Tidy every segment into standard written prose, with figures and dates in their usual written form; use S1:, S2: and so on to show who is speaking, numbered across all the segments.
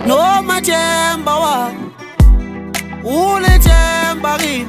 S1: No machemba wa ule chembari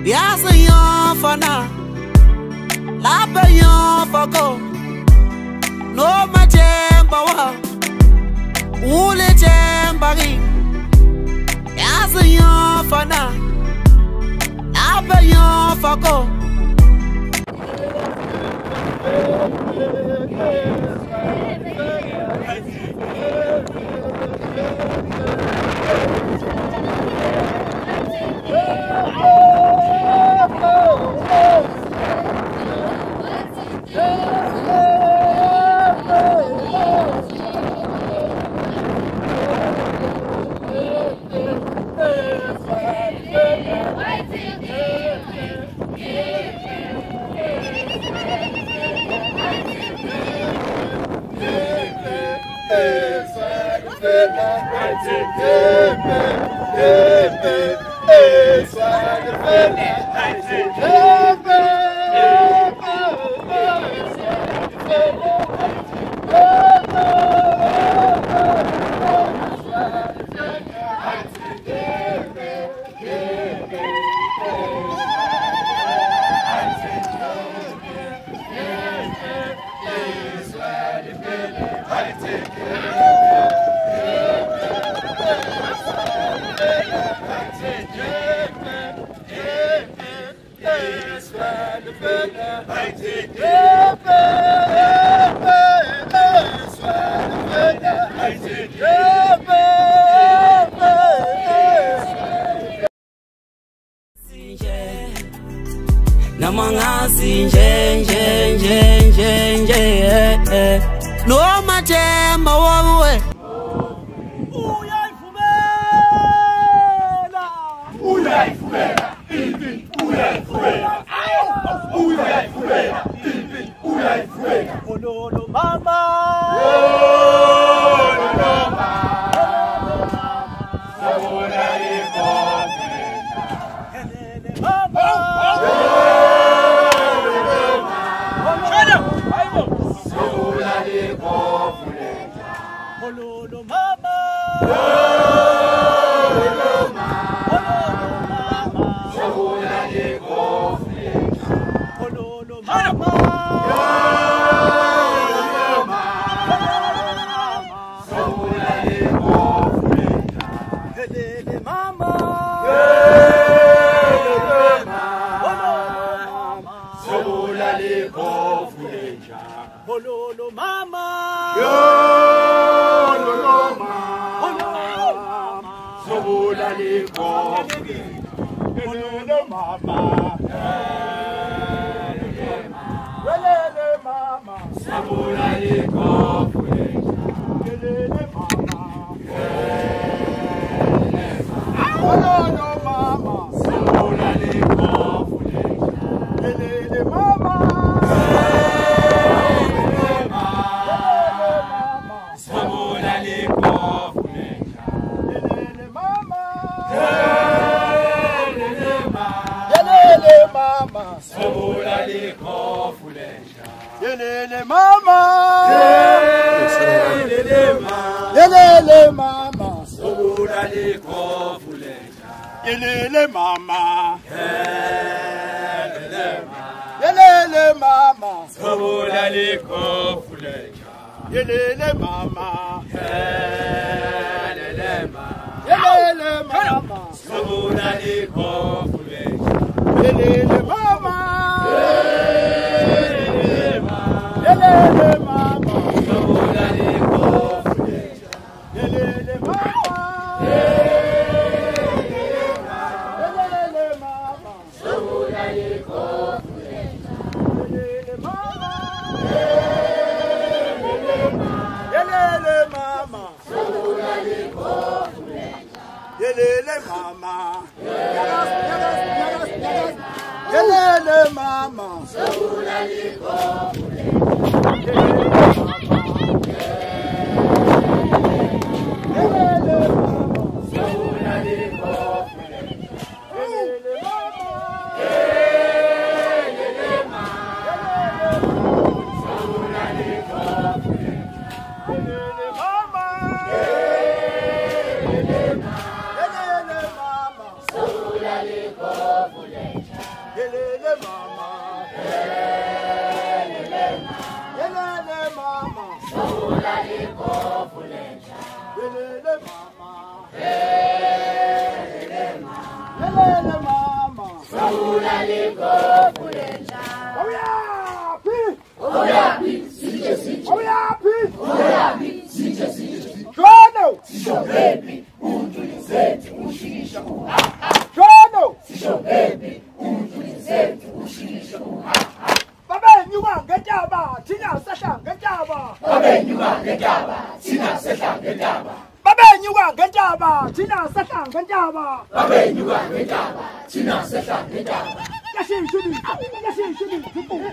S1: biasa yon fana lapa yon fako. No machemba wa ule chembari biasa yon fana lapa yon fako. No machemba wawe
S2: Yelele mama, yelele mama, sobula liko fulenja. Yelele mama, yelele mama, sobula liko fulenja. Yelele mama, yelele mama, yelele mama. Yelele mama. Yelele mama. Sobula liko fule. Yelele mama. Sobula liko fule. Yelele mama. Yelele mama. Sobula liko fule. Yelele mama. Yelele mama. Sobula liko fule. Yelele mama. Yelele mama. Sobula liko fule. Yelele mama. Yelele mama. Sobula liko fule. Oyapi, sije. Oyapi, sije. Jono, sisho baby, untulizetu ushirisha kuha. Jono, sisho baby, untulizetu ushirisha kuha. Babe nyuma ngejaba, tina sasa ngejaba. Babe nyuma ngejaba, tina sasa ngejaba. Babe nyuma ngejaba, tina sasa ngejaba. Babe nyuma ngejaba, tina sasa ngejaba. Yashishiri, zipuzi.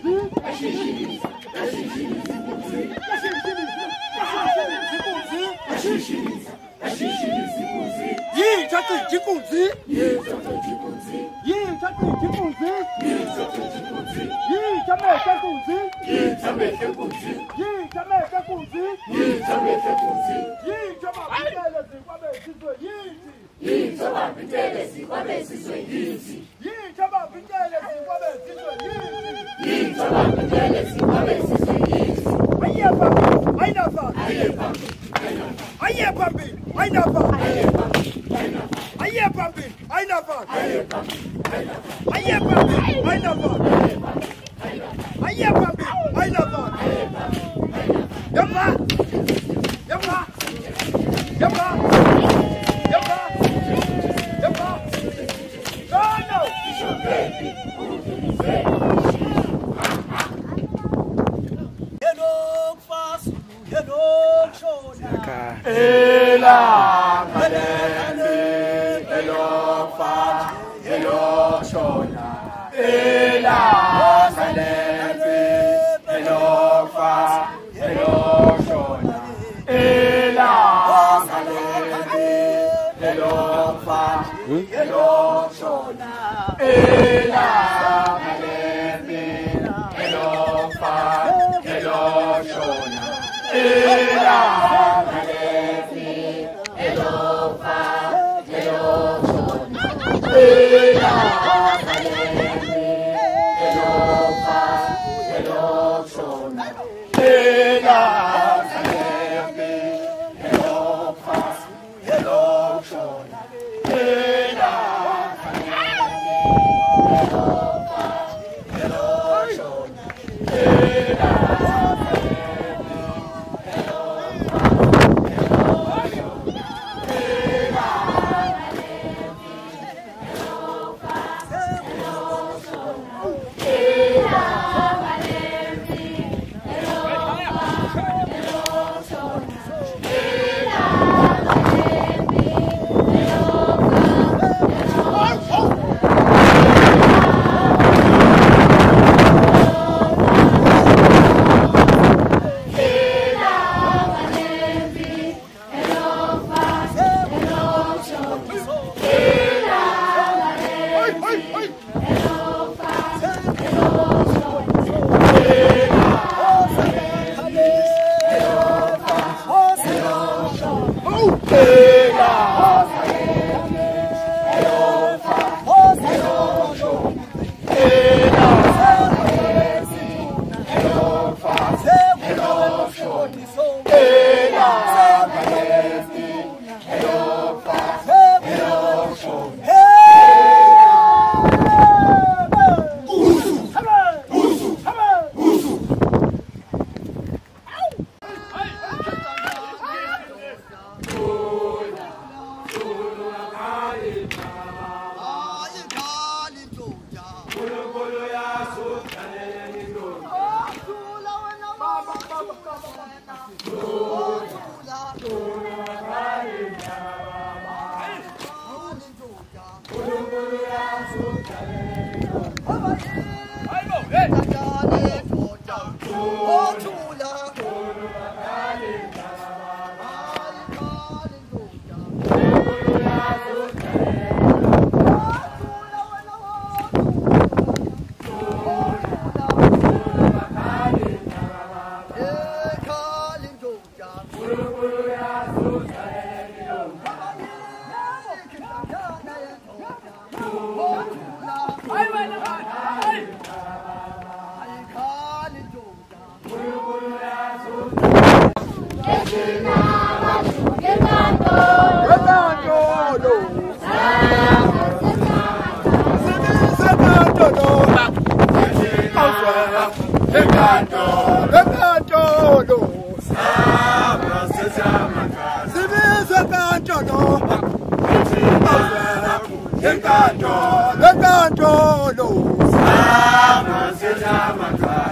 S2: Enkantolo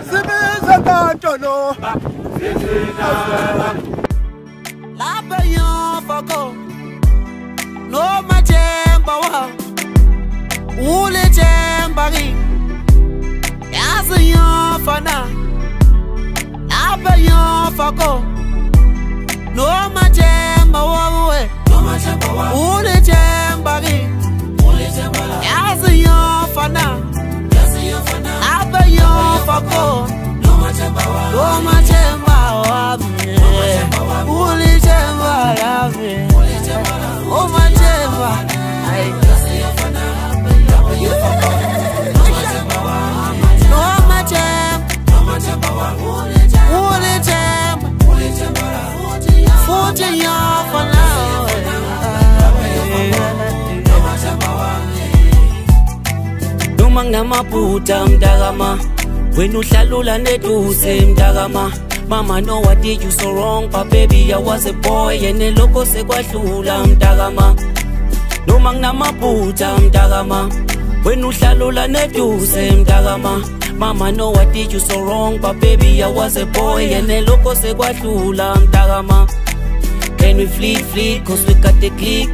S2: sibiza enkantolo
S1: lapha yofako no mathemba wa ulethemba ki yazi yofana lapha yofako no mathemba wa ulethemba ki yazi yofana lapha yofako no mathemba wa ulethemba yami umathemba futhi yafana noma nginamaphutha mntakama wena uhlalula neduse mntakama. Mama, know what did you so wrong, but baby, I was a boy, and the loco se kwashula mtakama. No magnamaputa mtakama. When you shalula neduse mtakama. Mama, know what did you so wrong, but baby, I was a boy, and the loco se kwashula mtakama. Can we fleet, cause we got the click.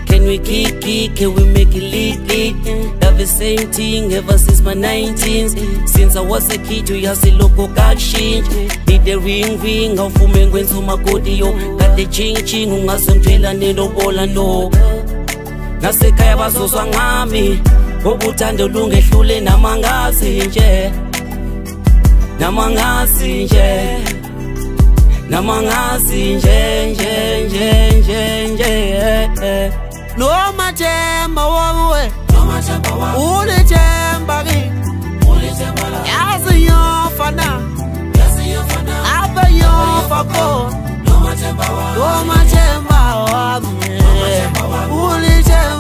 S1: Can we kick, can we make it lead? Have the same thing ever since my 19s. Since I was a kid, you have the local got shit. Did the ring, how for me when to my godio. Got the ching, ungasongela nendo bola no. Nasekaya basoswa ngami. Obuthando lungehlule namangazi nje. Namangazi nje no mathemba wawe ulethemba ki yazi yofana apha yofako no mathemba wami ulethemba